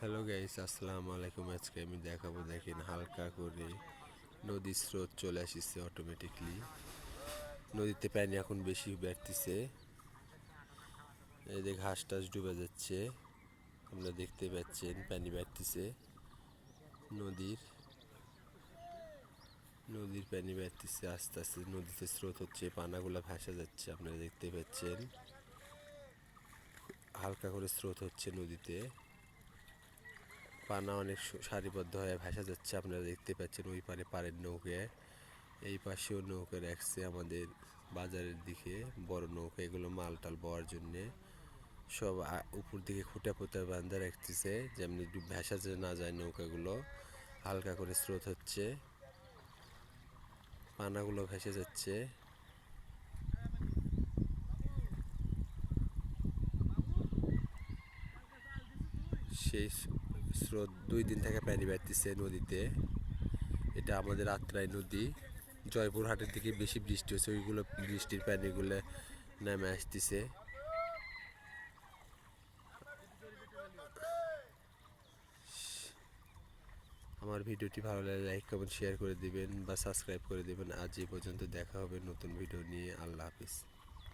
Hello guys, আসসালামু আলাইকুম। আজকে আমি দেখাবো, দেখেন হালকা করে নদীর স্রোত চলে আসছে অটোমেটিকলি। নদীতে পানি এখন বেশি বাড়তিছে। এই যে ঘাস টাস ডুবে যাচ্ছে, আপনারা দেখতে পাচ্ছেন পানি বাড়তিছে। নদীর নদীর পানি বাড়তিছে আস্তে আস্তে, নদীতে স্রোত হচ্ছে, পানাগুলা ভাসা যাচ্ছে, আপনারা দেখতে পাচ্ছেন। হালকা করে স্রোত হচ্ছে নদীতে, পানা অনেক সারিবদ্ধ হয়ে ভাসা যাচ্ছে, আপনারা দেখতে পাচ্ছেন। ওই পারে পাড়ের নৌকা, এই পাশেও নৌকা রাখছে আমাদের বাজারের দিকে, বড় নৌকা, এগুলো মাল টাল বওয়ার জন্যে। সব উপর দিকে খুঁটা পুঁটা বান্ধা রাখতেছে, যেমনি ভেসা যে না যায় নৌকাগুলো। হালকা করে স্রোত হচ্ছে, পানাগুলো ভেসে যাচ্ছে। সেই স্রোত 2 দিন থেকে পানি বাড়তেছে নদীতে। এটা আমাদের আত্রাই নদী। জয়পুরহাটের দিকে বেশি বৃষ্টি হচ্ছে, ওইগুলো বৃষ্টির পানিগুলো নেমে আসতেছে। আমার ভিডিওটি ভালো লাগলে লাইক কমেন্ট শেয়ার করে দিবেন বা সাবস্ক্রাইব করে দিবেন। আজ এই পর্যন্ত, দেখা হবে নতুন ভিডিও নিয়ে। আল্লাহ হাফিজ।